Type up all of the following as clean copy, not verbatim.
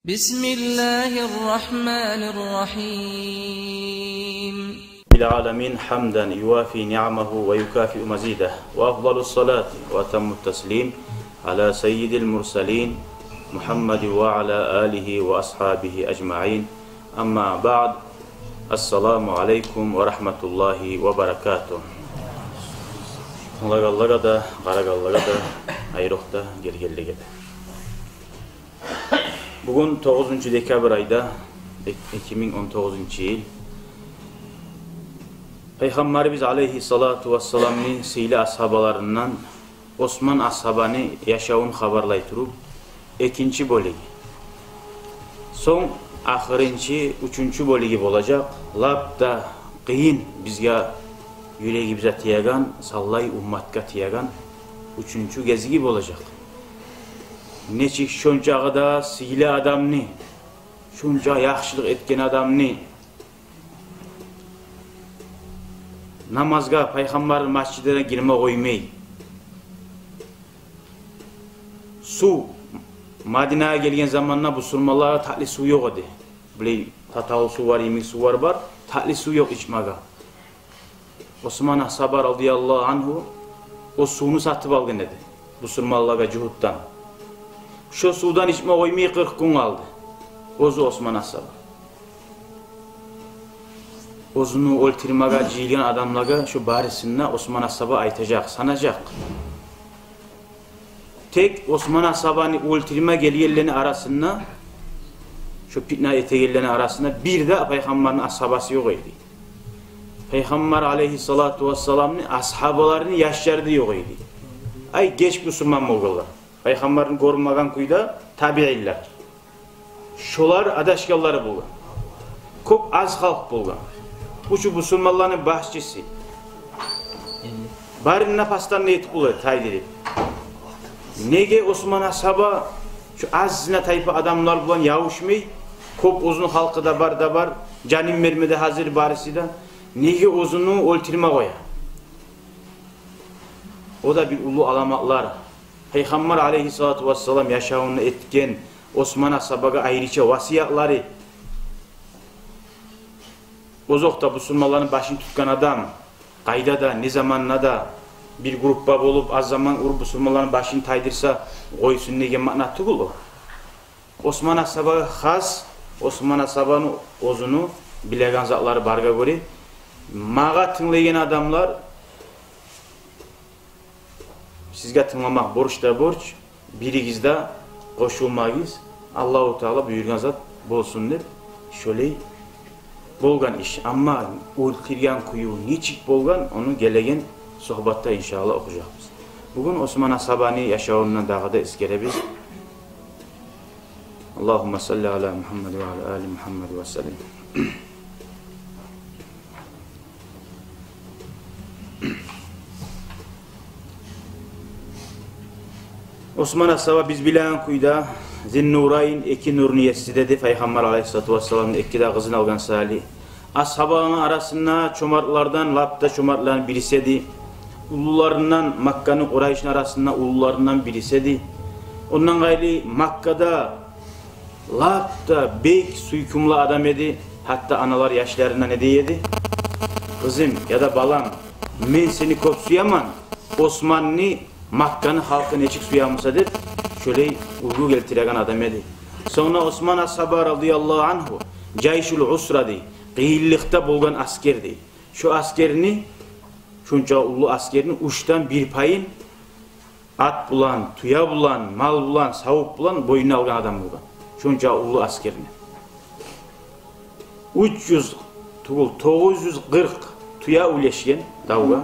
Bismillahirrahmanirrahim. العالمين حمدا يوافي نعمه ويكافئ مزيده وأفضل الصلاة وأتم التسليم على سيد المرسلين محمد وعلى آله وأصحابه أجمعين أما بعد السلام عليكم ورحمة الله وبركاته. Lagallaga da, qaragallaga da, ayroqda, gelgellige de. Bugün 9. dekabr ayda 2019 yıl Peygamberimiz aleyhissalatu vesselam'ın siyli ashabalarından Osman ashabani yaşavun habarlaytırıp ikinci bölügi. Son ahırıncı, üçüncü bölügi olacak. Lap da kıyın bizge yüreği bize tiyagan, sallay ummatka tiyagan üçüncü gezi gibi olacak. Neçik şoncağı da siyli adamını, şonca yaxşılık etken adamını namazga Peygamber'in masjidine girme koymayı. Su Madine'ye gelgen zamanla bu Müslümanlara tatlı su yok idi. Böyle tatalı su var, yemek su var. Tatlı su yok içmeye. Osman Ashabar radıyallahu anhu o suyunu satıp algın dedi. Bu Müslümanlara cuhuttan. Şu sudan içme koymayı 40 gün aldı. Ozu Osman Ashabar. Ozunu oltirmaga jiyilgen adamlarga şu barisinde Osman Ashab'a aytacak, sanacak. Tek Osman Ashab'ni oltirme gelgenlerin arasında, şu fitna etegellerin arasında bir de Peygamber'in ashabası yok idi. Peygamber aleyhissalatu vesselam'ın ashabalarını yaşlardı yok idi. Ay geç Müslüman moğollar. Peygamber'in korunmagan kuyda tabi'iller. Şolar adaşkalları bulgan. Çok az halk bulgan. Bu şu Müslümanların bahçesi. Bari napastan neyit buluyor taydiri. Nege Osman Ashab'a şu az zina tayfa adamlar bulan yavuşmayı, kop uzun halkı da var, canim mermide hazır barisi de, nege uzunu oltirme koya. O da bir ulu alamaklar. Peygamber aleyhissalatu vesselam yaşamını etken Osman Ashab'a ayrıca vasiyatları. Bozokta Müslümanların başını tutkan adam, kayda da, ne zamanla da bir gruppa olup az zaman Müslümanların başını taydırsa koysun nege manatı bulu. Osman Ashab'a has, Osman Ashab'ın ozunu bilegan zatları barga göre mağa tınlayan adamlar sizge tınlamak borçta borç, birigizde koşulmağız, Allah-u Teala buyurgan zat bolsun der. Şöyle bolgan iş ama oltirgen kuyu niçik bolgan onu gelegen sohbatta inşallah okuyacağız. Bugün Osman Ashab'ni yaşamından daha da iskerebiz. Allahumme salli ala Muhammed ve ala ali Muhammed ve sellem. Osman Ashab'a biz bilen kuyda Zinnurayn iki nur niyesidedir. Peygamber aleyhissalatu vesselam'ın iki de kızını algan salih. Ashabının arasında çomartlardan lapta çomartların birisiydi. Ulularından Makka'nın Kureyş'in arasında ulularından birisiydi. Ondan gayrı Makka'da lapta bek suykumlu adam idi. Hatta analar yaşlarına ne diyedi? Kızım ya da balam men seni kop suyaman Osmanlı Makka'nın halkı neçik suyamısadır. Şöyle uygu geltiregen adam idi. Sonra Osman Ashab'a radıyallahu anhu Cayşul Usra'di. Qiyillikte bulgan askerdi. Şu askerini, şunca ulu askerini uçtan bir payın at bulan, tuya bulan, mal bulan, savuk bulan boyuna algan adam bulgan. Şunca ulu askerini. 940 tuya uleşken davga,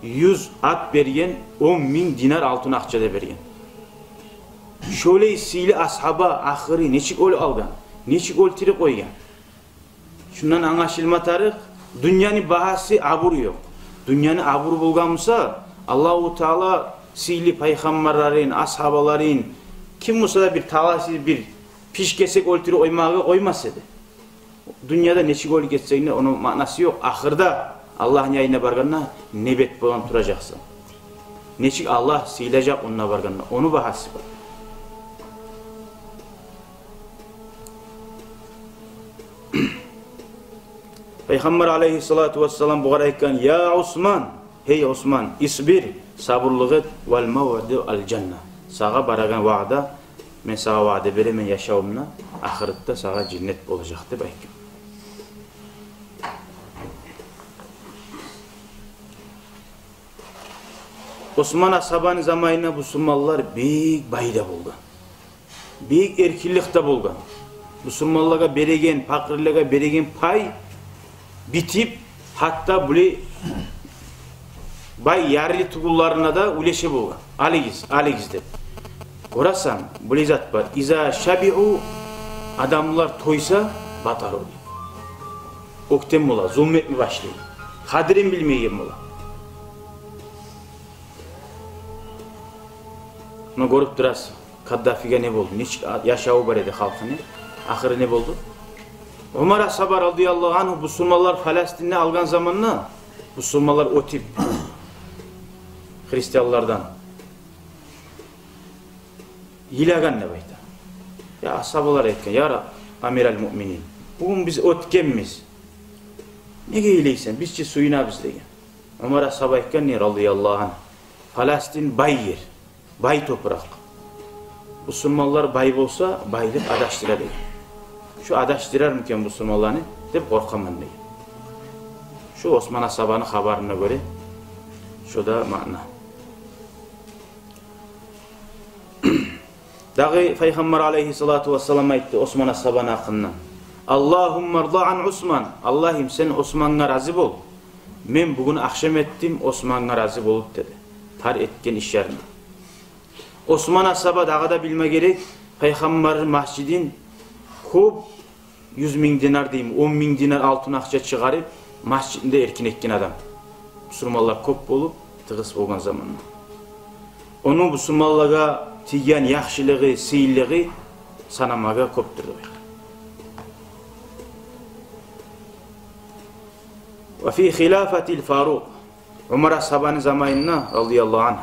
100 at bergen, 10.000 dinar altın akçada bergen. Şöyle siyli ashaba ahırı neçik ol algan, neçik ol tiri koygan. Şundan anlaşılma tarih, dünyanın bahası abur yok. Dünyanın abur bulganmışsa, Allah-u Teala siyli peygamberlerin, ashabaların, kim olsa da bir talasiz bir pişkesek oltiri oymağı oymazdı. Dünyada neçik ol geçseyine onun manası yok. Ahırda Allah'ın yayına barganına nebet bolan duracaksın. Neçik Allah silecek onunla barganına, onu bahası var. Peygamber aleyhissalatu vesselam bu aytkan ya Osman, hey Osman, isbir, sabırlık et vel mev'du al cennet. Sağa baragan vaada men sağa vaade beremen yaşawımna ahirette sağa cennet olacak deb aytkan. Osman ashabani zamanında Müslümanlar büyük bayda buldu. Büyük erkinlikte buldu. Müslümanlara beregen, fakirlere beregen pay bitip hatta buli bay yarlı tuğullarına da uleşe buldu. Aligiz deb. Orasan buli zat var. İza şabi'u adamlar toysa batar oluyor. Oktem ola, zulmet mi başlayın? Kadirin bilmeyen ola. Bunu görüp durasın. Kaddafi'ye ne oldu? Niç yaşağı var idi halkını. Ahırı ne oldu? Ömer Asaba radıyallahu anh Müslümanlar Filistin'e algan zamanına Müslümanlar o tip Hristiyanlardan yilagan ne bayta? Ya ashabalar etken, ya amiral müminin. Bugün biz ötkemmiz. Ne geyleysen? Bizçi suyuna biz degen. Ömer Asaba etken ne radıyallahu anh? Filistin bay yer. Bay toprak. Müslümanlar bay olsa baylık adaştıra değil. Şu adaştırar mıken Müslümanlarını deyip korkaman değil. Şu Osman Asaba'nın haberine göre şu da mana. Dağı Peygamber aleyhissalatu vesselam aytti Osman Asaba'nın hakkından. Allahümme rıda'an Osman. Allah'ım sen Osman'a razı bol. Men bugün akşam ettim Osman'a razı bolup dedi. Tar etken işlerini. Osman Asaba dağda bilme gerek Peygamber'in masjidin kop 100.000 dinar diyeyim 10.000 dinar altın akça çıkarıp masjidinde erkin etken adam. Müslümanlar kop bolup tığız olgan zamanında. Onu Müslümanlara tigen yaxşılığı, siyilliği sanamaga kopturdu. Ve fi khilafetil Faruk Umar Ashabani zamanına radıyallahu anh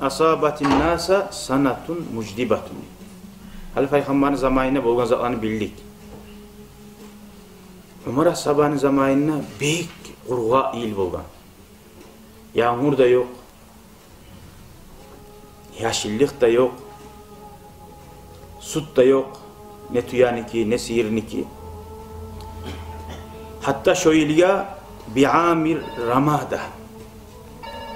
asabatin nasa sanatun mucdibatun. Hal Peygamber'in zamanında bolgan zatlarını bildik. Umar Ashabani zamanında büyük urga il bolgan. Yağmur da yok. Yaşıllık da yok. Sut da yok. Ne tüyaniki ne sihirniki. Hatta şöylya bi'amir ramada.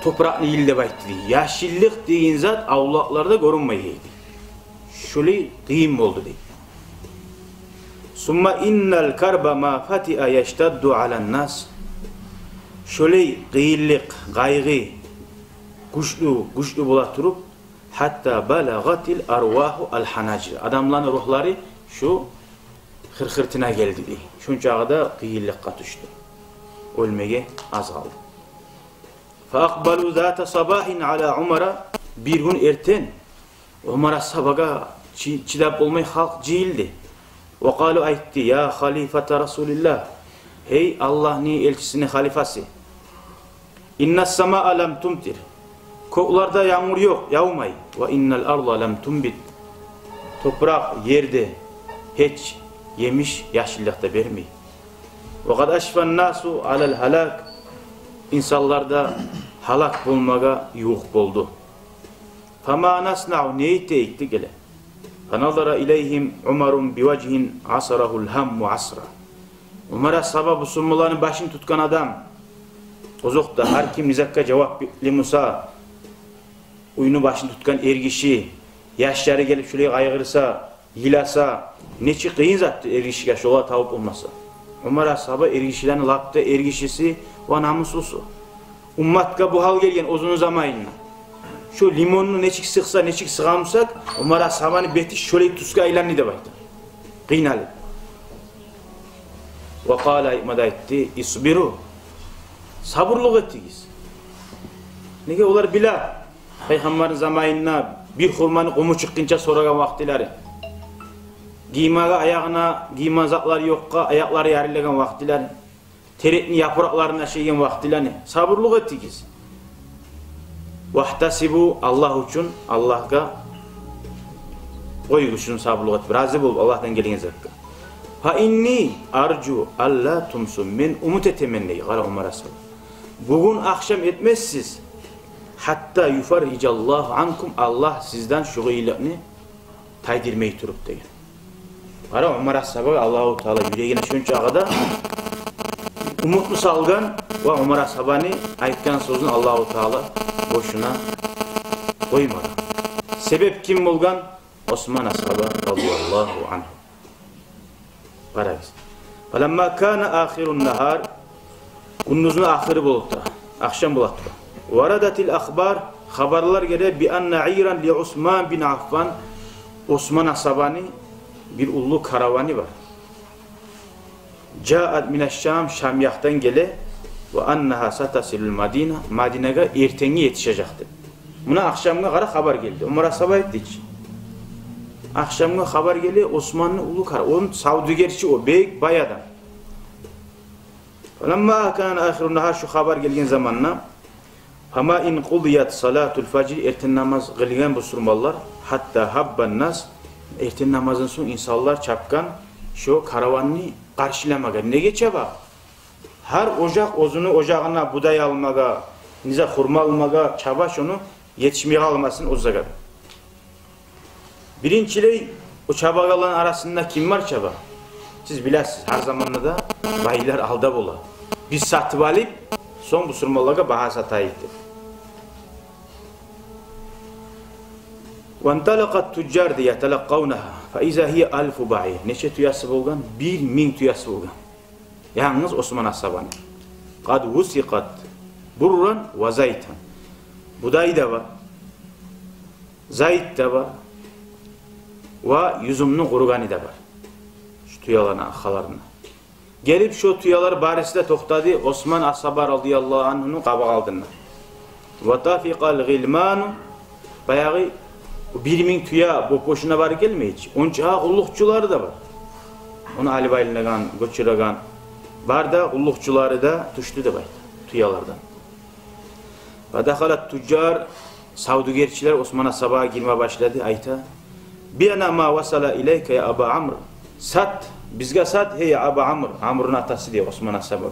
Toprak ilde baytı. Yaşıllık deyin zat avlaklarda görünmeyeydi. Şöyle kıyım oldu deyip. Summa innal karba ma fati'a yeştaddu alan nas. Şöyle kıyıllık, gaygı, güçlü bola turup hatta balagatil arvahu al hanacir. Adamların ruhları şu hırhırtına geldi deyip. Şunca da kıyıllıkka düştü. Ölmeye az kaldı. فَاَقْبَلُوا ذَاتَ صَبَاهٍ عَلَى عُمَرَ Bir gün erten Umar'a sabaga çidap olmayı halk cihildi. وَقَالُوا aytti ya halifete Resulillah. Hey Allah'ın elçisinin halifası. اِنَّ السَّمَاءَ لَمْ تُمْتِرْ Koklarda yağmur yok, yağmay. وَاِنَّ الْاَرْضَ لَمْ تُمْبِتْ Toprak yerde hiç yemiş yaşlılıkta vermiyor. وَقَدْ أَشْفَ النَّاسُ عَلَى الْهَلَاكِ İnsanlarda halak bulmaga yuh boldu. فَمَا نَسْنَعُ Neyte ekti gele. فَنَظَرَ اِلَيْهِمْ عُمَرٌ بِوَجْهٍ عَصَرَهُ الْهَمُّ عَصْرًا Umar Ashaba Müslümanların başını tutkan adam. Ozokta her kim nizakka cevap li Musa uyunu başını tutkan ergişi yaşları gelip şuraya aygırsa yilasa neçi kıyın zattı ergişiga şola tavuk olmasa. Umar Ashaba ergişilerini laptı ergişisi ve namuslusu. Ummatka bu hal gelgen uzun zamanına. Şu limonunu neçik sıksa neçik sıkamsak Umar Ashabani beti şöyle tuska ilanı da baytar. Kıynalı. Ve kâla imada etti isbiru. Sabırlık ettiyiz. Nege olar bila Peygamberin zamanına bir hurmanı kumu çıkınca soragan vaktileri. Giymaga ayağına giyma zatları yokka ayakları yarılagan vaktileri. Teretni yapraklarına şeygen vaktileri. Sabırlık ettiyiz. Vahtasibu Allah için Allah'a koyguşun sabırlık et. Razı bul Allah'tan gelin zakka. Fa inni arju alla tumsun. Men umut etemenni qara Umar asaba. Bugün akşam etmezsiz. Hatta yufarricallahu ankum. Allah sizden şu gıylıqni taydirmeyi turup degan. Qara Umar asaba Allahu Taala yüreğine şuncha agada umutlu salgan ve Umar asabani aytgan sözün Allahu Taala boşuna koymadı. Sebep kim bolgan? Osman asaba radıyallahu anhu. Qarayız. Falamma kana ahirun nahar, gündüzün ahiri boluptu. Akşam boluptu. Varadatil akhbar, haberler gele bi anna iran li Osman bin Affan, Osman asabani bir ullu karavani var. Ca'at mineşşam, Şam yaktan gele ve annaha satasilul Madina, Madine'ye ertenge yetişecekti. Buna akşamga qara haber geldi. Umar asaba etdi. Akşamga haber geldi Osmanlı ulu kara. Onun savdugerçi o beyik bay adam. Falamma kana ahirun nahar şu haber gelgen zamanna fama in qudiyat salatul fajr erten namaz qilgan bu surmallar hatta habban nas erten namazın soň insanlar çapkan şu karavanını karşılamaga. Nege çaba? Her ocak ozunu ocağına buday almaga, nize hurma almaga çaba şunu yetişmeye almasın uzaga. Birinçiley o çabagaların arasında kim var çaba? Siz biləsiniz, her zamanla da baylar alda bola. Biz satıp alıp son bu surmalarga baha sataydı. وَانْتَلَقَتْ تُجَّارْ دِيَتَلَقَّوْنَهَا فَاِذَا هِيَ أَلْفُ بَعِيَ Neçe tüyası bolgan? 1000 tüyası bolgan. Yalnız Osman asabani. قَدْ وُسِقَتْ بُرًّا وَزَيْتًا Buday da var. Zayt da var. Ve yüzümlü kurugani da var. Şu tüyalarına, akhalarına. Gelip şu tüyalar barisinde toxtadı. Osman asaba radıyallahu anh'unu qabaq aldınlar. Ve tafiqal gilmanu bayağı 1000 tüya bu boşuna var gelmeyici. Onca kullukçuları da var. Onu Ali baylınagan, göçüragan. Var da kullukçuları da düştü de baydı. Tüyalardan. Ve dakhalat tüccar savdugerçiler Osman asab'a girme başladı. Ayta Bi'na ma vasala ileyke ya Aba Amr. Sat, bizge sat hey ya Aba Amr. Amr'ın atası diye Osman asab'a.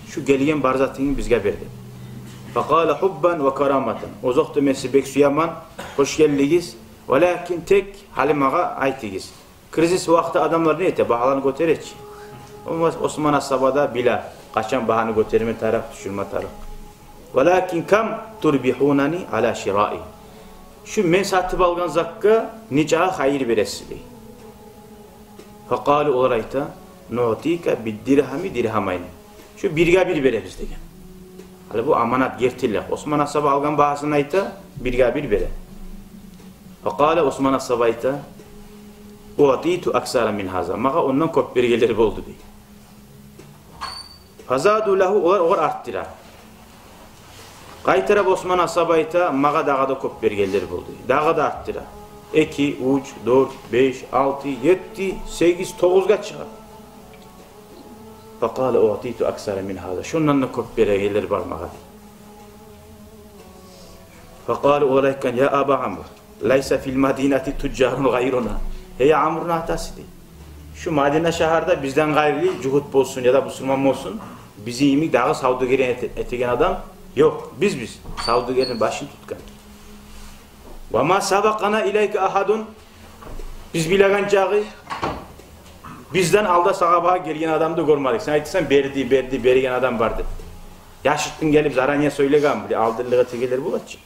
Şu gelgen barzatını bizge verdi. Faqala hubban ve karamatan. Ozoktu mesi bek suyaman, hoş geldigiz. Velakin tek halimağa aytigiz. Krizis vakti adamlar ne ete? Bahalarını götereç. Osman asaba'da bila. Kaçan bahanı göterme taraf, düşürme taraf. Velakin kam turbihunani ala şirai. Şu men satıp algan zakka nicaha hayır beresili. Faqalu olarayta nu'tika bid-dirhami dirhamayn. Şu birga bir beremiz degen. Hali bu amanat yertiller. Osman asaba algan bahasını ayta birga bir bere. Faqala Osman asaba ayta u'titu aksara min haza. Maga ondan köp bergeleri boldu dey. Fazadu lahu olar arttıra. Qaytarab Osman asaba ayta maga dağa da köp bergeleri boldu. Dağa da arttıra. 2, 3, 4, 5, 6, 7, 8, 9'ga çıkar. Faqala u'titu aksara min haza. Şundan da köp bergeleri var maga. Faqala olaykan ya Aba Amr. Laysa fil madinati tüccarun gayruna. Hey Amr'ın atası dey. Şu Madine şehirde bizden gayri cuhut bolsun ya da Müslüman olsun. Bizi imi dağı savdugerin etegen adam yok. Biz savdugerin başını tutkan. Ve ma sabaqana ileyke ahadun. Biz bilagan çağı bizden alda sahabaha gelgen adamı da görmedik. Sen aytsan bergen adam vardı. Yaşıttın gelip zaranya söylegan bile aldırlığa tegeler bulatçı.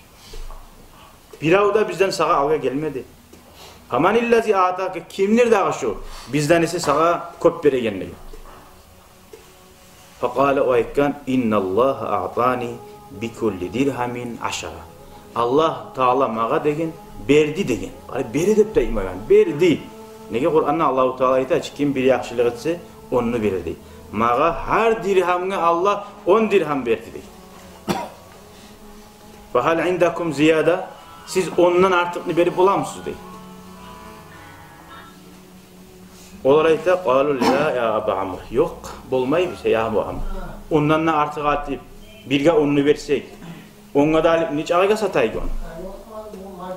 Birav da bizden sağa alga gelmedi. Hamanillazi ataka kimdir dağı şu? Bizden ise sağa köp beregenler. Faqala o aykan innallaha a'tani bi kulli dirhamin 10. Allah Taala maga degen berdi degen. Beri dep de imagan. Berdi. Nege Kur'an'da Allahu Taala aytach kim bir yaxşılık etse onu berdi. Maga her dirhamga Allah 10 dirham berdi dey. Fa hal indakum ziyada? Siz ondan artıqını berip olamsınız dey. Olar ayta qalu la ya Aba Amr. Yok, bolmay bir şey ya Aba Amr. Ondan da artıq atıp birga onu versek, onga da alıp neçe ayga sataydı onu?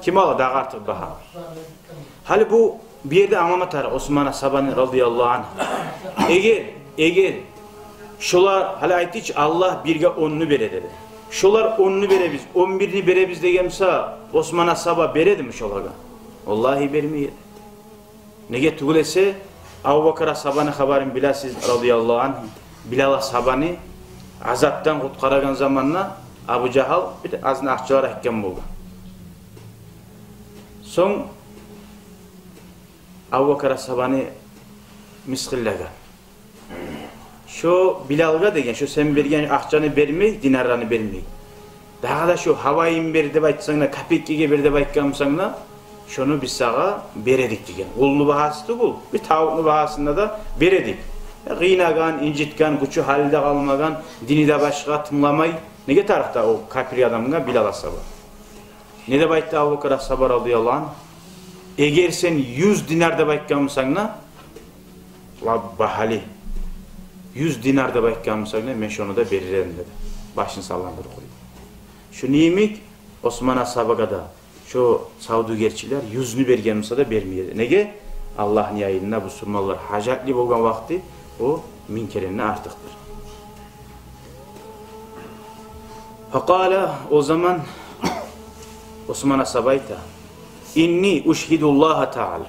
Kim ala da artıq baha? Hali bu bir yerde anlamatar Osman Sabani radıyallahu anh. Eğer şolar hala aytdı Allah birge 10'nu bere dedi. Şolar 10'nu bere biz, 11'ni bere biz degemsa Osman Saba beredi mi şolarga? Vallahi bermeydi. Nege tugul ese Abu Bakr Sabani haberin bilasiz radıyallahu anh. Bilal Sabani azaptan kutkaragan zamanla Abu Cahal bir de azın akçalar hakem buldu. Son Abu Bakr Sabani miskillaga. Şu Bilalga degen, şu sen bergen akçanı bermey, dinarlarını bermey. Daha da şu havayın ber dep aytsaňda, kapekkiге ber dep aytkansaňda, şonu biz sağa beredik degen. Ulnu bahasy bu. Bir tavuknu bahasında da beredik. Gıynagan, incitgan, güçü halde kalmagan, dini de başka tımlamay. Nege tarafta o kapiri adamına Bilal Asaba. Ne de bayttı Abu Bakr Asaba radıyallahu anh? Eğer sen 100 dinar da baytkansaňda, bahali 100 dinar da baytkansaňda men şonu da beririm dedi. Başını sallandırıp koydu. Şu nimik Osman Asabaga da şu savdugerçiler 100'nü bergenimse da bermeyedi. Nege? Allah'ın yayınına bu surmallar hacatli bolgan vakti o minkerenine artıktır. Fakala o zaman Osman Asabayta inni uşhidullaha ta'ala.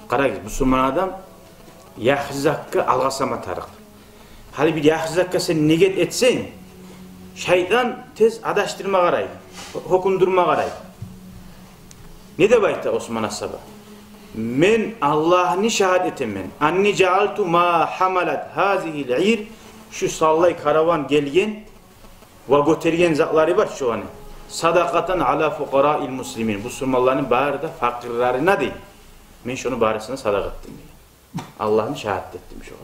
Qaragız bu surman adam yahzakka algasama tarık. Hali bir yahzakka sen neget etsen şeytan tez adaştırma garay, hokundurma garay. Ne de bayta Osman Asaba? Men Allah'ını şahit etemen. Anni cealtu ma hamalat hazihil ir. Şu sallay karavan gelgen ve götürgen zatları var şu an. Sadakatan ala fukara'il muslimin. Bu Müslümanların bari da fakirlerine değil. Men şunu barisine sadakat ettim. Allah'ını şahit ettim şu an.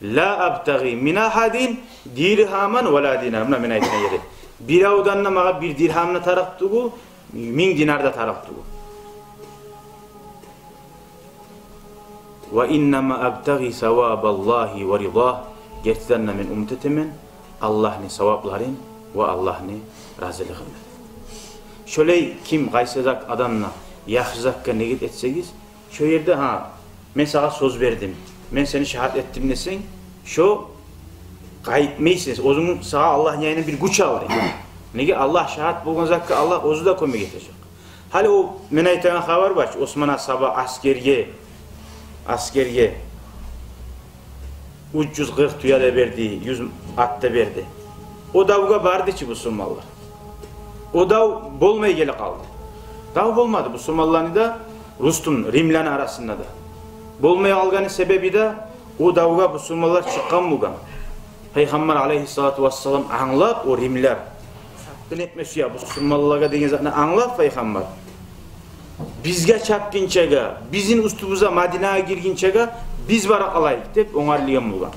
La abtagi min ahadin dirhaman ve la dinar. Buna men aytına yeri. Bir avdanna mağa bir dirhamna taraktı bu, 1000 dinarda taraktı bu. Ve innema abtagi savaballahi ve ridah. Gerçekten men umtetemen Allah'ın sevapların ve Allah'ın razılığını. Şöyle kim gaysızak adamla yaxşızakka neget etsegiz, şu yerde men sana söz verdim. Men seni şahit ettim desen, şu gayetmeysiniz. O zaman sana Allah'ın yayına bir güç alır. Nege Allah şahit bulgan zakka Allah ozu da kömek edecek. Hali o men aytagan haber var. Osman Asaba askerge 340 tuya da verdi, 100 at da verdi. O davga vardı ki bu Müslümanlar. O dav bolmay gele kaldı. Dav bolmadı bu Müslümanların da Rus'tun Rimlan arasında da. Bolmaya alganı sebebi de o davga bu Müslümanlar çıkan bugan. Peygamber aleyhissalatu vesselam anlap o Rimler. Sakın etmesi ya bu Müslümanlara degen zatını anlap Peygamber. Bizge çapkinçega, bizim üstümüze Madine'ye girginçega biz var alayık deyip onarlayan bugan.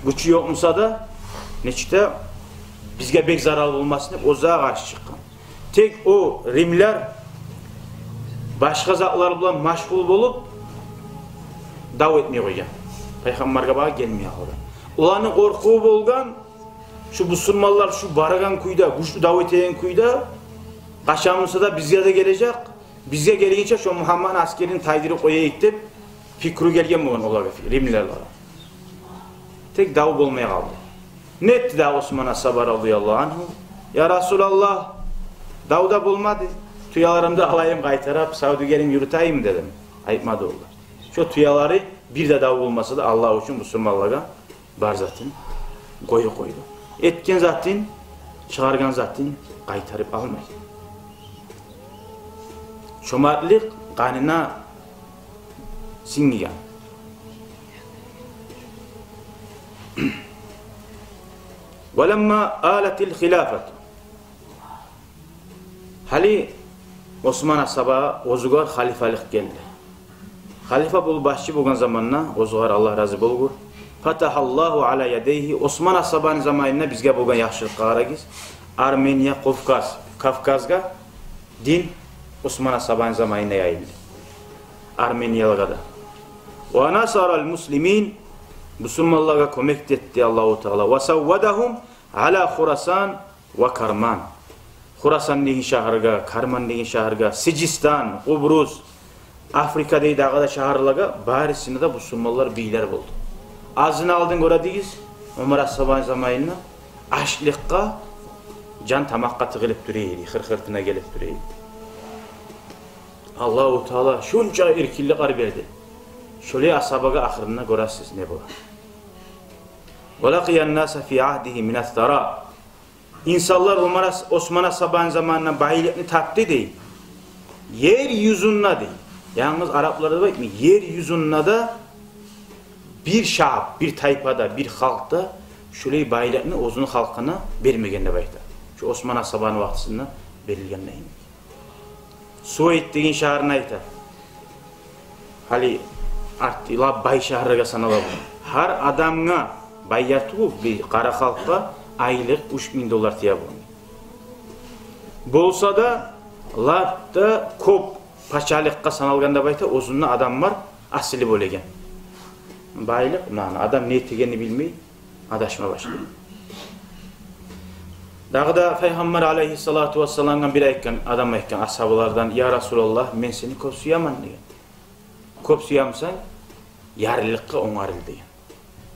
Güçü yokmusa da neçte bizge bek zararlı olmasın deyip ozağa karşı çıkan. Tek o Rimler başka zatlar bulan maşgul bolup dav etmeye koyacak. Peygamber'e bağa gelmeye koyacak. Ulanın korkuğu bolgan, şu Müslümanlar şu baragan kuyda, güçlü dav eten kuyda, kaçamınsa da bizge de gelecek. Bizge gelince şu Muhammed'in askerin taydiri koya ektip, fikru gelgen bulan olar Rimler'e. Tek dav olmaya kaldı. Ne etti da Osman Asaba radıyallahu anh? Ya Resulallah, davda bulmadı. Tuyalarımda alayım kaytarıp, Saudigerim yürüteyim dedim. Ayıpmadı oldu. Şu tuyaları bir de dav olmasa da Allah için Müslümanlara bar zaten koyu koydu. Etken zaten, çağırgan zaten kaytarıp almayın. Çomarlık kanına singigen. وَلَمَّا آلَتِ الْخِلَافَةُ Hali Osman Asaba ozugar halifalık geldi. Halifa bul başçı bulgan zamanla ozugar Allah razı bulgur. Fatahallahu ala yadayhi Osman Asaba'nın zamanına bizge bulgan yaxşılık qaragiz. Armeniya, Kafkazga din Osman Asaba'nın zamanına yayıldı. Armeniyalığa da. Ve nasaral muslimin Müslümanlara kömek etti Allah-u Teala. Ve savvadahum ala Khurasan ve Karman. Khurasan degen şahırga, Karman degen şahırga, Sicistan, Qubrus, Afrika deydi ağada şaharlaga barisinde de musulmanlar beyler buldu. Azını aldın göradigiz Ömer As-Sabani zamanında açlıkka can tamakka tıgılıp duruydu, hırhırtına gelip duruydu. Allahu Teala şunca erkillik verdi. Şöyle asabaga ahırına görəsiz ne bu? وَلَقِيَ النَّاسَ فِي عَهْدِهِ مِنَ الثَّرَى İnsanlar Osman As-Sabani zamanında bayılıkını taptı değil. Yeryüzünde değil. Yalnız Araplarda bak mı? Yeryüzünde da bir şaab, bir taypada, bir halkta şöyle bayılıkını uzun halkına vermegende bayta. Şu Osman As-Sabani vaxtısında verilgen neyim? Suud degen şaharına ayta. Hali artila bay şaharıga sanala bu. Har adamga bayyatı bir qara halkka aylık $3.000 tiya bu. Bolsa da lapta kop paçalıkka sanalganda bayta uzunlu adam var asili bo'lgan. Baylık adam ne etigeni bilmey adaşma başlıyor. Dağda Peygamber aleyhissalatu vesselam'dan bir aytkan adam aytkan ashablardan ya Resulallah men seni köp suyaman degan. Köp suyamsan yarılıkka oңarıl degan.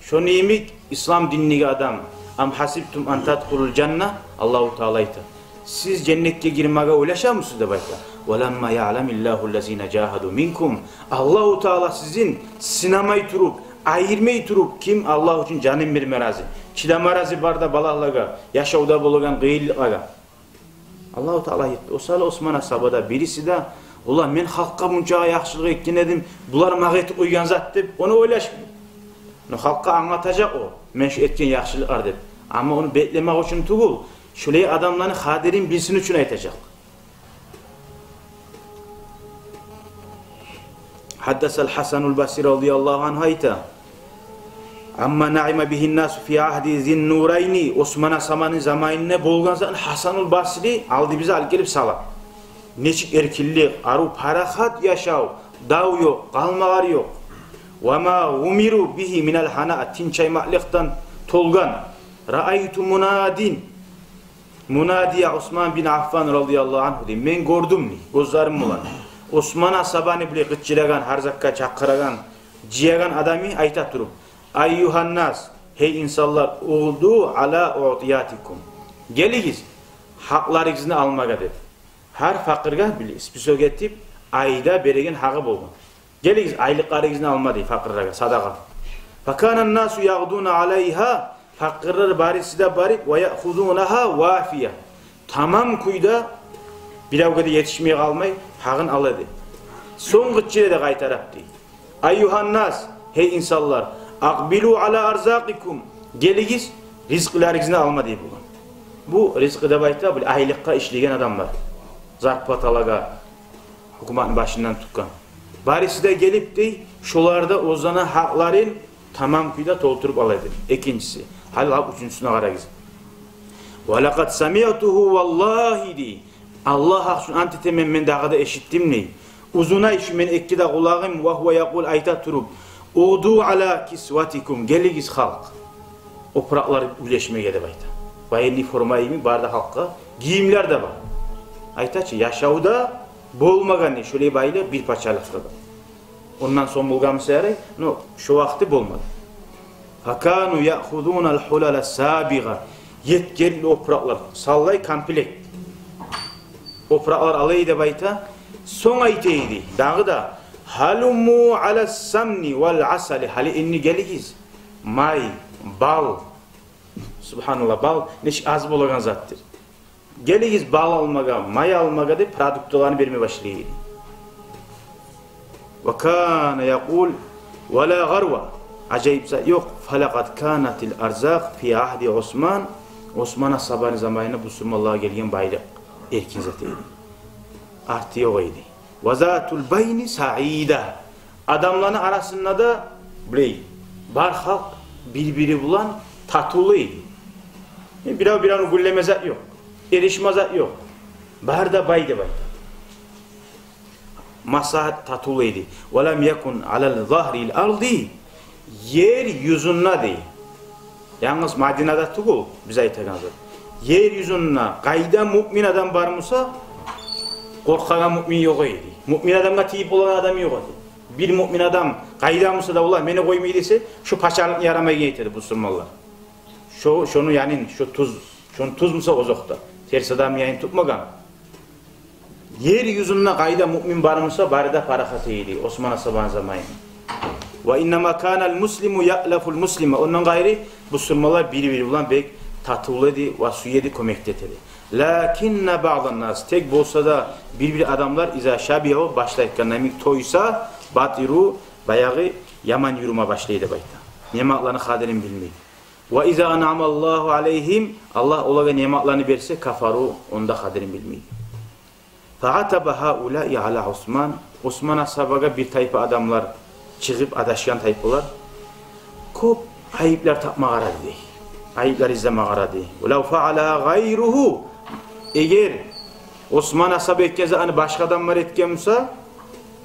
Şonu emik İslam dininiga adam am hasibtum an tadkhulul janna Allahu Teala ayta. Siz cennetke girmege oylaşamısınız dep ayta. Velamma ya'lamillahu allazina jahadu minkum. Allahu Teala sizin sinamay turup ayırmay turup kim Allah için canım bir merazi. Çidamarazi barda balallaga, yaşavda bolugan gıyıllığa. Allahu Teala aytdı. Osal Osman As-Sabada birisi de ulan men halkka bunca yaxşılık etken edim. Bular mağa etip uygan zat dep onu oylaşmıyor. Halkka anlatacak o. Men şu etken yaxşılıklar dep. Ama onu beklemek için tugul. Şöyle adamların hadirin bilsin için aytacak. Haddasal Hasanul Basri radıyallahu anh ayta. Amma naima bihin nasu fi ahdi zin nurayni Osman As-Sabani zamanında bolgan Hasanul Basri aldı bize al gelip sala. Neçik erkillik, aru parahat yaşav, dav yok, kalmağar yok. Ve ma umiru bihi minel hana tinçaymaklıktan tolgan. Ra'aytu munadin. Munadiya Osman bin Affan radıyallahu anh deyim. Men gördüm ni, gözlerim olan. Osman As-Sabani bile gıççılagan, harzakka çakıragan, ciyagan adamı ayta turup. Ayyuhannas, hey insanlar, uğdu ala u'tiyatikum. Geligiz, haklarınızı almaga dedi. Her fakirga bile ispiso getip, ayda beregen hağı bolgan. Geligiz, aylıklarınızı alma dedi fakirga, sadaka. Fakanan nasu yağduna aleyha, fakirler barisi de barip, ve ya'khudunaha vafiya. Tamam kuyda, bilavgada yetişmeye kalmay, hağın aladı. Son gıççile de kaytarap dedi. Ayyuhannas, hey insanlar, akbilu ala arzakikum. Geligiz rizklarınızı alma deyip bulan. Bu rizkı da bayta böyle aylıkka işleyen adamlar. Zarpatalaga hukumatın başından tutkan. Barisi de gelip dey şolarda ozana hakların tamam kuyda tolturup alaydı. İkincisi. Halil üçüncüsüne karagiz. Ve laqad sami'tuhu vallahi dey. Allah haksun antitemen men dağda eşittim ney. Uzuna işi men ekkida kulağım ve huve yakul ayta turup. Udu ala kisvatikum. Geligiz halk. Opraklar üleşmeye de bayta. Bayırlı formayı mı? Barda halka. Giyimler de var. Aytaçı yaşavda bolmagan ne? Şöyle bayla bir paçalıkta da. Ondan son bulgamı seyre. No, şu vakti bolmadı. Fakanu ya'khudunal hulala sabiga. Yetkerli opraklar. Sallay kamplek. Opraklar alayı da bayta. Son ayteydi. Dağı da halumu ala samni vel asali. Hali inni geligiz. May, bal. Subhanallah, bal neş az bolagan zattır. Geligiz bal almaga, may almaga de produktlarını vermeye başlaydı. Ve kana yaqul ve la garwa. Acayipse yok. Falakat kanatil arzak fi ahdi Osman. Osman As-Sabani zamanında bu Müslümanlığa gelgen baylık erkin zatıydı. Artı yok idi. Ve zatul bayni sa'ida. Adamların arasında da biley, bar halk birbiri bulan tatuluydu. Bir gülleme zat yok. Erişme zat yok. Barda baydı baydı. Masahat tatuluydu. Ve lem yekun alel zahril ardi. Yer yüzünde değil. Yalnız Madina'da tukul bize aytagan zat. Yer yüzünde kayda mümin adam var mısa Korkagan mümin yok idi. Mümin adamga tiyip olan adam yok idi. Bir mümin adam kaydamısa da ulan meni koymayı dese şu paçalık yaramay geytedi bu Müslümanlar. Şunu yani şunu tuz musa ozokta. Ters adam yayın tutmagan. Yer yüzünde kayda mümin barımsa barida parakat idi. Osman Asaban zamanı. Ve innema kana'l muslimu ya'laful muslima. Ondan gayri Müslümanlar biri ulan bek tatılıydı ve suyedi kömektetedi. Lakinne ba'dan nas tek bolsa da bir adamlar iza şabiyahu başlayıkken namik toysa batiru bayağı yaman yürüme başlaydı bayta. Nimetlerini kaderini bilmeyi. Ve iza an'amallahu aleyhim Allah olaga nimetlerini verse kafaru onda kaderini bilmeyi. Fa'ataba haula'i ala Osman. Osman ashabaga bir tayfa adamlar çıkıp adaşyan tayfalar. Kop ayıplar tapma aradı. Ayıplar izleme aradı. Ulau fa'ala gayruhu. Eğer Osman ashabı etkeze hani başka adamlar etkense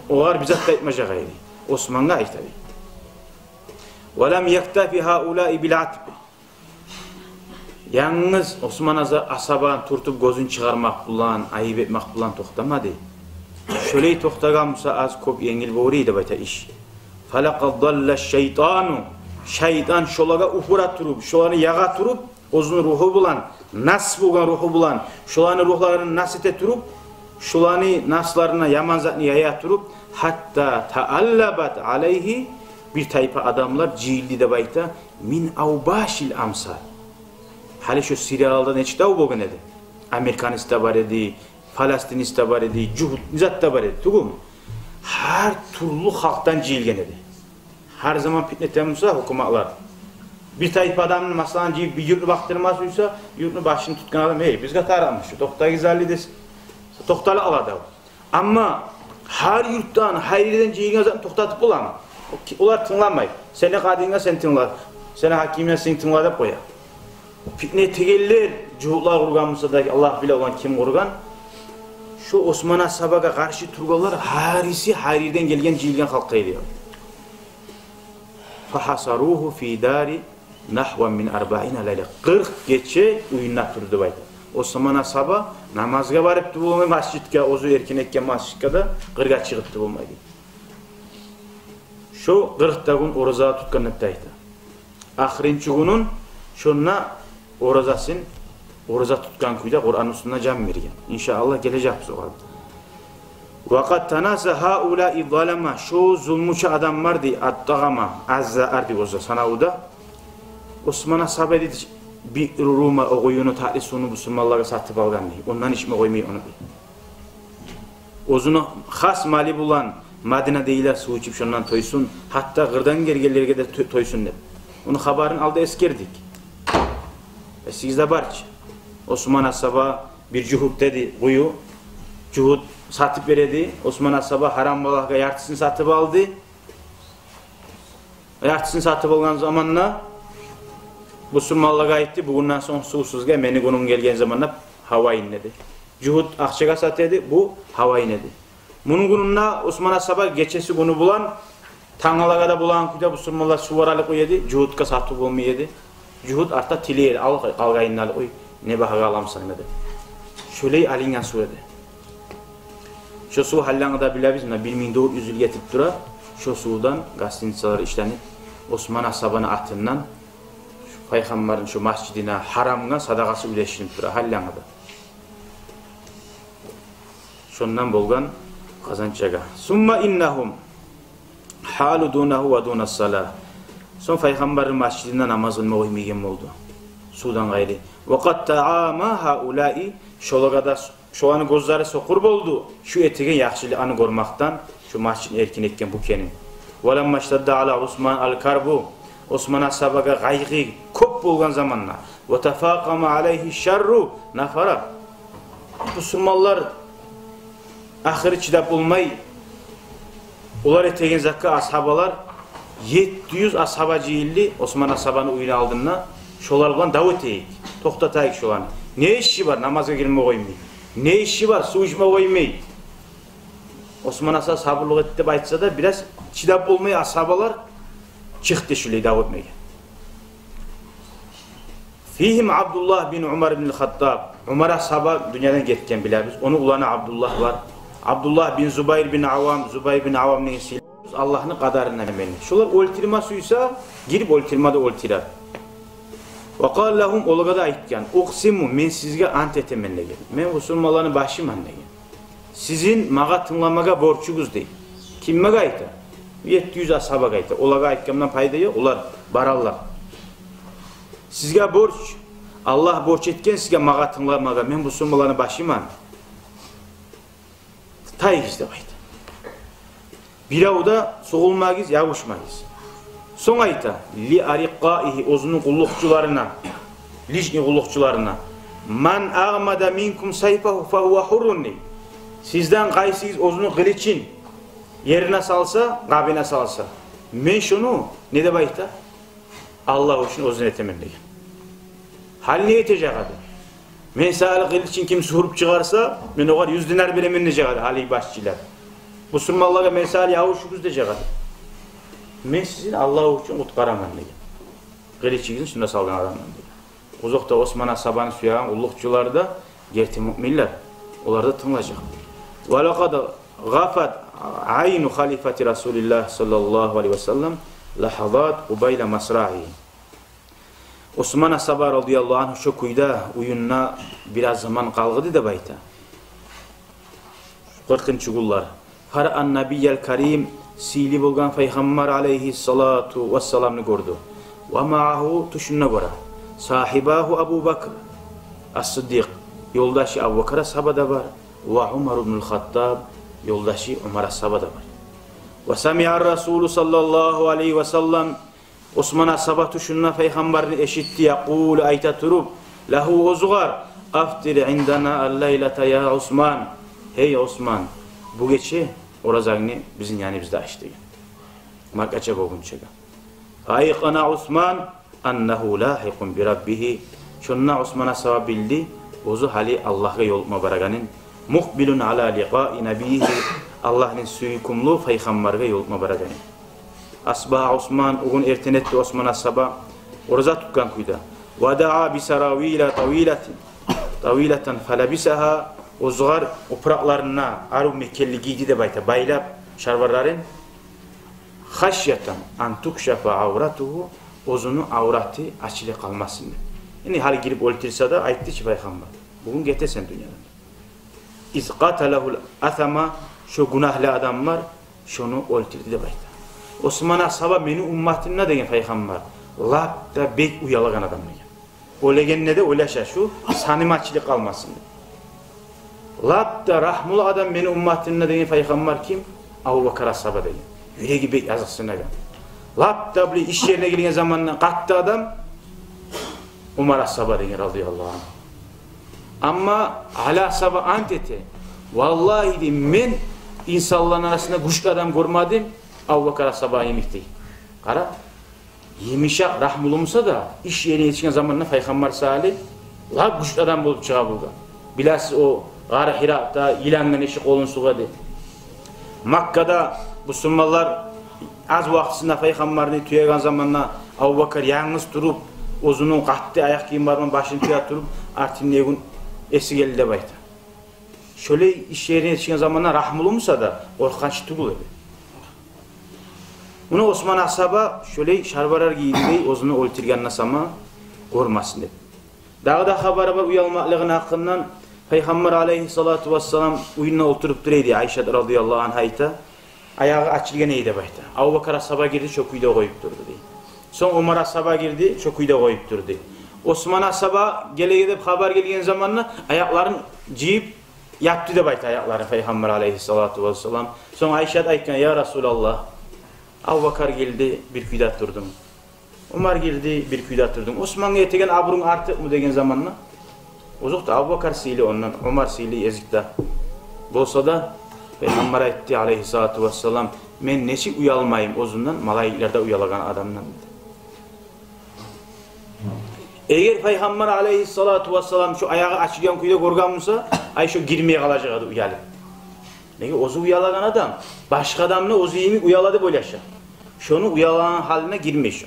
olar bizzat da etmece gayri. Osman'a ait tabi. وَلَمْ يَكْتَفِ هَاُولَٰئِ بِالْعَتْبِ Yalnız Osman ashabını turtup gözün çıkarmak bulan, ayıp etmek bulan toktamadı. Şöyle toktagamsa az kop yengil boriydi bayta iş. فَلَقَدْ ضَلَّ الشَّيْطَانُ Şeytan şolaga ufura turup, şolanı yağa turup, ozun ruhu bulan, nas bulgan ruhu bulan, şolanı ruhlarını nasite turup, şolanı naslarına yaman zatını yaya turup, hatta taallabat aleyhi bir tayfa adamlar cildi de bayta min avbaşil amsal. Hali şu Siriyalı'da ne çıktı o bugün dedi. Amerikanista var idi, Falastinista var idi, Cuhud, Nizat da var idi. Tugum. Her türlü halktan cilgen dedi. Her zaman fitnetemizse hukumatlar. Bir tayfa adamın masalan bir yurtunu baktırmazsa yurtunu başını tutkan adam hey biz katar almış. Doktor güzelliği desin. Doktorla aladı. Ama her yurttan, her yerden cilgen zaten toktatıp bulamam. Onlar tınlanmayı. Seni kadınla sen tınlar. Seni hakimine sen tınlar da koya. Fitne tegeller, cuhutlar kurganmışsa da Allah bile olan kim kurgan? Şu Osman ashabaga karşı turgalar harisi her yerden gelgen cilgen halka ediyor. Fahasaruhu fi dari nahvan min 40 leyla. 40 gece uyuna turdu baydı. Osman ashaba namazga barıptı bulmay masjidga, ozu erkenekke masjidga da 40'a çıkıptı bulmaydı. Şu 40 gün oraza tutkan neptaydı. Ahirinci günün şunna orazasın, oraza tutkan kuyda Kur'an üstüne can vergen. İnşallah gelecek bu soğuk. Vakat tanasa haulâ zalama şu zulmüçü adam vardı attağama azza ardi oza sanavda. Osman'a sahabe dedi bir Ruma o oyunu tahlisunu Müslümanlara satıp algan değil. Ondan içme koymayı onu bil. Ozunu has mali bulan Madina değiller su içip şundan toysun. Hatta gırdan gergerlerine de toysun dedi. Onu haberin aldı eskerdik. Sizde barç. Osman ashaba bir cuhud dedi buyu. Cuhud satıp veredi. Osman ashaba haram balaka yartısını satıp aldı. Yartısını satıp algan zamanla Müslümanlığa aitti. Bugünden son susuzga meni günün gelgen zamanla hava inledi. Cuhud akçaga satıydı. Bu hava inledi. Bunun gününde Osman ashaba geçesi günü bulan Tangalara da bulan kuyda Müslümanlar suvaralık uyedi. Cuhudka satıp olmayedi. Cuhud arta tiliyedi. Algayınlarlık uy. Ne bahaga alamsan dedi. Şöyle alingan su dedi. Şu su hallanı da bilebiz mi? 1400 yıl getirip dura. Şu sudan gazeteciler işlenip Osman ashabının atından Peygamberin şu masjidine haramına sadakası üleşinip dura. Hallanı da. Şundan bolgan kazançaga. Summa innahum halu dunahu ve dunas salah. Son Peygamberin masjidinde namaz kılma uymaygen oldu. Sudan gayri. Ve kad ta'ama haulai şolagada şu anı gözleri sokur boldu. Şu etegen yaxşılı anı görmaktan şu masjidin erkin etken bu kenin. Ve lemma iştadda ala Osman al-karbu Osman ashabaga gaygı köp bolgan zamanla ve tefaqama aleyhi şerru nafara. Müslümanlar ahiri çidap olmay olar etegen zakka ashabalar 700 ashaba cihilli Osman ashabanı uyuna aldığında şolar bilen davet eyik. Toktatayık şolanı. Ne işi var namaza girme koymayı? Ne işi var su içme koymayı? Osman ashab sabırlık etti baytsa da biraz çidap olmayı ashabalar çıktı şöyle davet etmeye. Fihim Abdullah bin Umar bin Hattab. Umar ashaba dünyadan ketken bileriz. Onu ulana Abdullah var. Abdullah bin Zubayr bin Avam, Zubayr bin Avam neyse Allah'ın kadarına emenli. Şular oltirma suysa girip oltirmada oltirar. Ve kâl lahum olaga da aytkan. Uqsimu men sizge ant etemen degen. Men musulmanların başıman degen. Sizin maga tınlamaga borçuguz değil. Kimme ayta? 700 ashaba ayta. Olaga aytkamdan payda yok. Ular barallar. Sizge borç. Allah borç etken sizge maga tınlamaga. Men musulmanların başıman. Tayigiz de ayta. Biravda soğulmagiz, yavuşmagiz. Son ayta li ariqaihi ozunun kullukçularına, lijni kullukçularına. Man ağmada minkum sayfahu fa huwa hurrun. Sizden qaysiz ozunu kılıçın yerine salsa, qabine salsa. Men şunu ne de bayta? Allah için ozun etemen degan. Hal ne etecek adı? Men sağlı kılıçın kim surup çıkarsa, men oğar 100 dinar beremen ne cagadı hali başçılar. Müslümanlara mesal yavuşuguz diyecek adı. Men sizin Allah için utkaraman degan. Kılıçınızın şuna salgan adamdan degan. Uzakta Osman Asabani suyagan ullukçuları da gerti müminler. Onlar da tınlayacak. وَلَقَدْ غَفَتْ عَيْنُ خَلِفَةِ رَسُولِ اللّٰهِ sallallahu aleyhi ve sellem لَحَظَاتْ قُبَيْلَ مَسْرَعِهِ. Osman Asaba radıyallahu anh şu kuyda uyunna biraz zaman kalgıdı da bayta. 40. gullar. Fara'an nabiyyel karim sili bolgan Peygamber aleyhissalatu vesselam'ını gördü. Ve ma'ahu tuşunna göre. Sahibahu Abu Bakr as-Siddiq. Yoldaşı Abu Bakr ashaba da var. Ve Umar ibn Hattab. Yoldaşı Umar ashaba da var. Ve sami'ar Resulü sallallahu aleyhi ve sellem Osman ashaba tuşunna Peygamberini eşitti. Yakul ayta turup. Lahu uzgar. Aftir indana al-leylete ya Osman. Hey Osman. Bu gece orazağını bizim yani bizde açtı. Markaça boğunçaga. Ayqana Osman annahu lahiqun bi rabbih. Şunna Osman'a savab bildi. Ozu hali Allah'a yolma baraganın muqbilun ala liqa'i nabiyhi. Allah'ın suykumlu peygamberge yolma baraganın. Asbaha Osman ugun ertenetti Osman'a sabah oraza tutkan kuyda. Ve da'a bi sarawila tawilatin falabisaha. Ozgar opraklarına aru mekelli giydi de bayta baylap şarvarların haşyatan antuk şafa avratuhu ozunu avratı açılı kalmasın. Yani hal girip oltirsa da ayıttı ki Peygamber. Bugün getesen dünyadan. İz qatalahul athama şu günahlı adamlar şunu oltirdi de bayta. Osman ashaba meni ummatimna degen Peygamber. Lap da bek uyalagan adam degen. O legenne de olaşa şu sanım açılı kalmasın. Lap da rahmul adam beni ummatimna degen Peygamber kim? Abu Bakr ashaba degen. Yüreği bek yazıksına gel. Lap da bir iş yerine geldiğin zamanla kattı adam Umar ashaba degen radıyallahu anh. Ama hala ashaba antete. Vallahi de men insanların arasında güçlü adam görmedim. Abu Bakr ashaba yemekti. Kara yemişa rahmulumsa da iş yerine yetişen zamanla Peygamber salih la güçlü adam bulup çığa buldu. Bilhassa o Gara Hira'da ilanla eşi kolun sugadı. Makka'da Müslümanlar az vaktisinde Peygamberini tüyegan zamanla Abu Bakr yalnız durup uzunun kattı ayak giyim barman başını tüye durup artın negun esi geldi de bayta. Şöyle iş yerine yetişen zamanla rahmulumsa da orkanç tugul edi. Bunu Osman ashaba şöyle şarvarar giydi uzunu oltirgan nasama kormasın dedi. Daha da haber var uyalmaklığın hakkından Peygamber aleyhissalatu vesselam uyununa oturup duraydı Ayşe radıyallahu anh'a. Ayağı açılgan neydi bayta. Abu Bakr ashaba girdi çok uyda koyup durdu diye. Son Umar ashaba girdi çok uyda koyup durdu. Osman ashaba gidip haber gelgen zamanla ayaklarını ciyip yattı da bayta ayakları Peygamber aleyhissalatu vesselam. Son Ayşe aytkan ya Resulallah Abu Bakr geldi bir kuyda durdum. Umar girdi bir kuyda durdum. Osman'a yetegen abrun artık mı degen zamanla Uzukta Abu Bakr sili ondan, Umar sili ezikta. Bolsa da Peygamber etti aleyhissalatu vesselam men neçi uyalmayım ozundan, malayiklerde uyalagan adamdan. Eğer Peygamber aleyhissalatu vesselam şu ayağı açılgan kuyda gorganmısa, ay şu girmeye kalacak adı uyalı. Nege ozu uyalagan adam, başka adamla ozu yemi uyaladı böyle yaşa. Şunu uyalagan haline girmiş.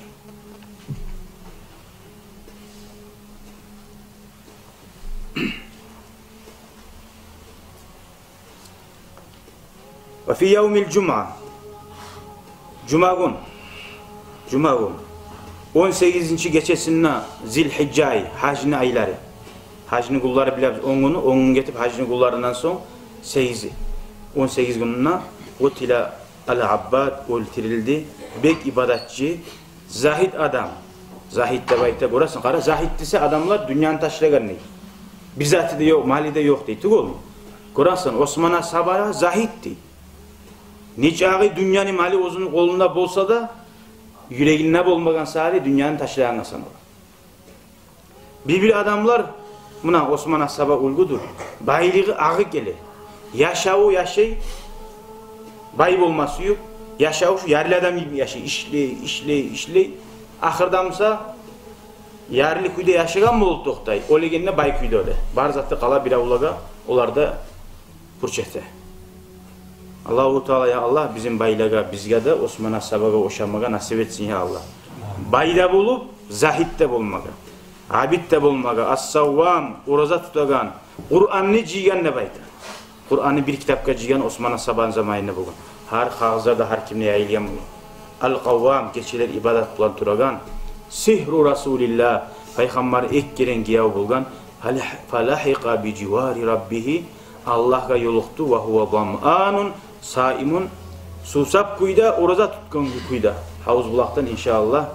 Ve fi yevmil cuma. Cuma gün 18. gecesinde Zilhicce hacni ayları. Hacni kulları biliriz 10 günü, 10 gün getip hacni kullarından son 8'i. 18 gününe utila al-abbad öldürüldü. Bek ibadatçı, zahid adam. Zahid de bayta burası kara. Zahid ise adamlar dünyanın taşıragan değil. Bizzatı da yok, mali de yok değil. Tık olmuyor. Kur'an Osman'a sabara zahiddi. Niçağı dünyanın mali onun kolunda bolsa da yüreğine bolmagan sari dünyanın taşıragan sanır. Bir adamlar buna Osman'a sabah uygudur. Baylığı ağı gelir. Yaşağı yaşay bay olması yok. Yaşağı şu yerli adam gibi yaşay. İşley. Ahırdamsa yerli kuyda yaşayan mı oldu toktay? O legende bay kuyda öyle. Barzatı kala bir avlaga onlar da purçete. Allahu Teala ya Allah bizim baylaga bizge de Osman'a sabaga oşamaga nasip etsin ya Allah. Bayda bulup zahid de bulmaga. Abid de bulmaga. As-savvam uraza tutagan. Kur'an'ı cigen ne bayda. Kur'an'ı bir kitapka cigen Osman'a saban zamanında bulun. Har kağızlarda har kimle yayılgan bulun. Al-Kavvam geçiler ibadat bulan turagan. Sihru Rasulillah Peygamber ek giren giyav bulgan. Falahiqa bi civari Rabbihi Allah'a yoluqtu ve huve zam'anun saimun susap kuyda oraza tutkan kuyda. Havuz bulaktan inşallah.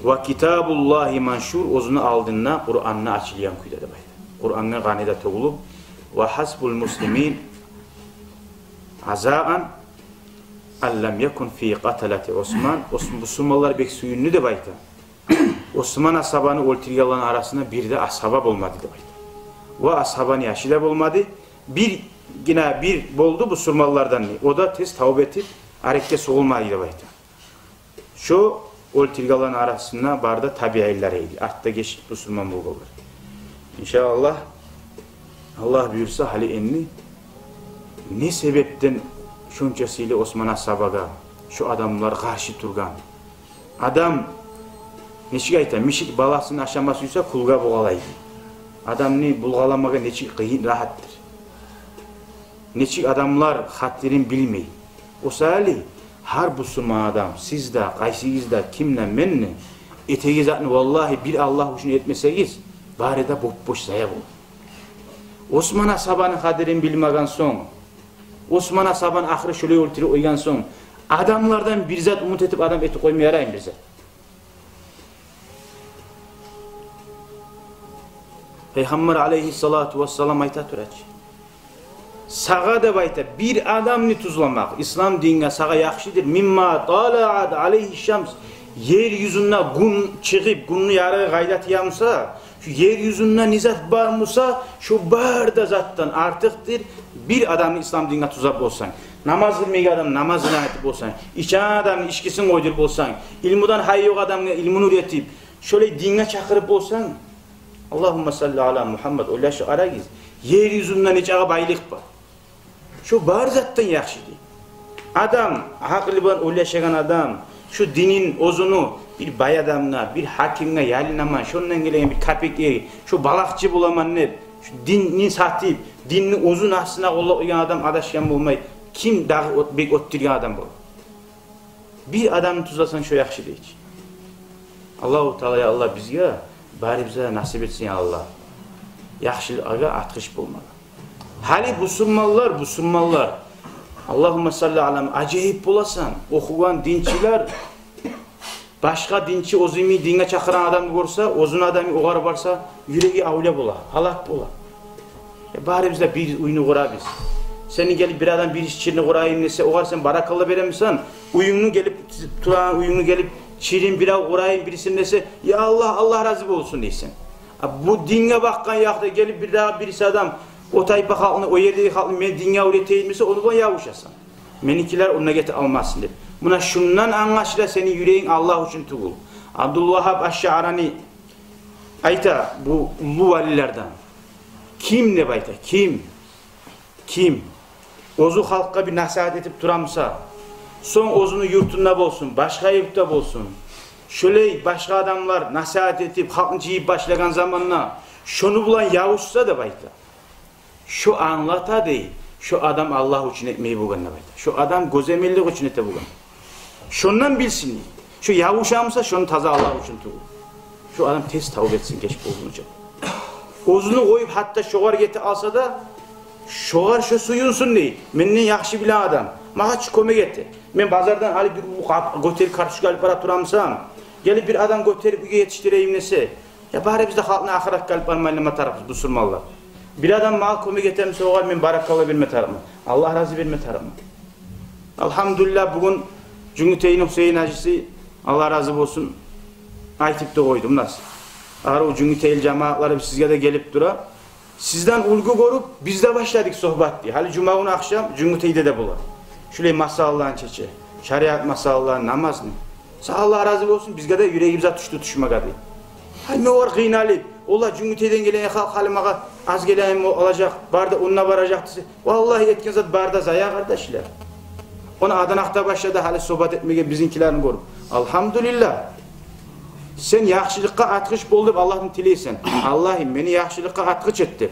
Ve kitabullahi manşur ozunu aldığında Kur'an'ını açılyan kuyda da bayda. Kur'an'ın ganida toğulup ve hasbul muslimin azaan allem yekun fi qatalati Osman. Müslümanlar bek suyunlu da bayda. Osman ashabanı öldürüyorların arasında bir de ashaba olmadı da bayda. Ve ashabanı yaşı da olmadı. Bir boldu bu surmallardan. O da tez tavbe etip harekete soğulmadı da bayda. Şu öldürüyorların arasında barda tabi'illeriydi. Artta geçip bu surman bulgular. İnşallah Allah buyursa hali enni ne sebepten şunçasıyla Osman ashabaga şu adamlar karşı turgan. Adam neçik ayta mişik balasının aşamasıysa kulga boğalaydı. Adam ne bulgalamaga neçik kıyın rahattır. Neçik adamlar hattirin bilmeyi. O sali har bu surman adam sizde, kaysiyizde, kimle menni eteğiz atını vallahi bir Allah için etmeseyiz bari de boş zaya bulur. Osman ashabanın kadirin bilmegen son Osman ashaban ahire şöyle öldürü oygan son adamlardan bir zat umut etip adam eti koymaya yarayın bir zat. Peygamber aleyhissalatu vesselam ayta turaç. Sağa da bayta bir adamını tuzlamak İslam dinine sağa yakşidir. Mimma tala'ad aleyhi şams yeryüzüne gün çıkıp günü yarı gayret yamsa şu yeryüzünde nizat var musa şu barda zattan artıktır. Bir adamın İslam dinine tuzak olsan, namaz kılmayan adam namazını ayetip olsan, içen adamın içkisini koydurup olsan, ilmudan hayır yok adamın ilmini üretip, şöyle dinine çakırıp olsan, Allahümme salli ala Muhammed, öyle şu ara giz, yeryüzünden içe baylık var. Şu bar zattan yakşı değil. Adam, haklı olan öyle yaşayan adam, şu dinin ozunu bir bay adamına, bir hakimine yalinaman, şundan gelen bir kapikleri, şu balakçı bulaman ne, şu dinin satip, dinin uzun aslına olan adam adaşyan bulmayı, kim dağı öttürgen adam bu? Bir adamı tuzlasan şu yakşı değil. Allah-u Teala ya Allah bizge, bari bize nasip etsin ya Allah. Yakşılığa atkış bulmalı. Hali Müslümanlar, Allahümme salli alem, acayip bulasan, okuyan dinçiler, başka dinçi ozimi dine çakıran adamı görse, ozun adamı oğar varsa, yüreği avle bula, halak bula. Bari bize bir uyunu kura biz. Seni gelip bir adam bir iş çirini kurayım nese, oğar sen barakallah veremiyorsan, uyunu gelip, turan uyunu gelip, çirin bir av kurayım birisinin nese, ya Allah, Allah razı olsun deysen. Bu dine bakkan yakta gelip bir daha birisi adam, o tayfa halkını, o yerdeki halkını men dünya üreteyim ise onu bana yavuşasın. Menikiler onunla getir almazsın der. Buna şundan anlaşıla senin yüreğin Allah için tuğul. Abdülvahhab Aş-Şa'rani ayta bu valilerden. Kim ne bayta? Kim? Ozu halka bir nasihat edip duramsa, son ozunu yurtunda bolsun, başka yurtta bolsun. Şöyle başka adamlar nasihat edip halkını yiyip başlayan zamanla şunu bulan yavuşsa da bayta. Şu anlata değil, Şu adam Allah için etmeyi bugan ne bayda. Şu adam gözemellik için ete bugan. Şundan bilsin. Şu yavuşamsa şunu taza Allah için tuğu. Şu adam tez tavuk etsin geç bozulunca. Ozunu koyup hatta şoğar geti alsa da şoğar şu suyunsun değil. Menden yaxşı bilen adam. Maha çikome geti. Men bazardan alıp bir göteri karşı alıp para turamsam. Gelip bir adam göteri bir yetiştireyim nese. Ya bari bizde halkına ahiret kalp almayla tarafız bu surmallar. Bir adam mal kome getirmese oğar men barakalla verme tarafım. Allah razı verme tarafım. Elhamdülillah bugün Cüngüteyn Hüseyin Hacısı Allah razı olsun aytıp da koydum nasıl? Ağır o Cüngüteyl cemaatları sizge de gelip dura. Sizden ulgu korup biz de başladık sohbet diye. Hali cuma günü akşam Cüngütey'de de bular. Şöyle masallan çeçe. Şariat masallan namaz ne? Sağ Allah razı olsun bizge de yüreğimize tutuşmak adı. Hay ne var kıynalı? Ola Cüngütey'den gelen halmağa az gelen olacak. Barda onunla varacak. Vallahi etken zat barda zaya kardeşler. Ona Adanak'ta başladı hali sohbet etmeye bizinkilerini korup. Elhamdülillah. Sen yaxşılıkka atkış bulup Allah'ın tileysen. Allah'ım beni yaxşılıkka atkış etti.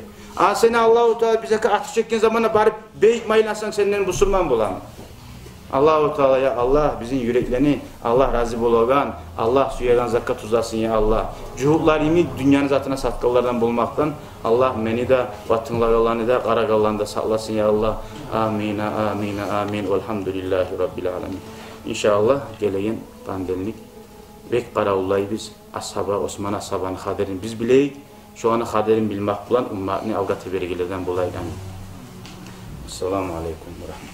Seni Allah-u Teala bize atkış etken zamana barıp beyik maylasan senden busurman bulan. Allah-u Teala ya Allah bizim yüreklerini Allah razı bolagan, Allah suyagan zakat uzasın ya Allah. Cuhutlarımı dünyanın zatına satkallardan bulmaktan Allah beni de vatınlarını da qaraqallarını da sağlasın ya Allah. Amin, amin, amin. Elhamdülillahi Rabbil alamin. İnşallah geleyin pandelnik bek qaravullayı biz ashaba, Osman ashabanın kaderini biz bileyik. Şu anı kaderini bilmek bulan ümmatini avgat-ı bergilerden bulayı. Amin. Esselamu aleyküm ve rahmetullah.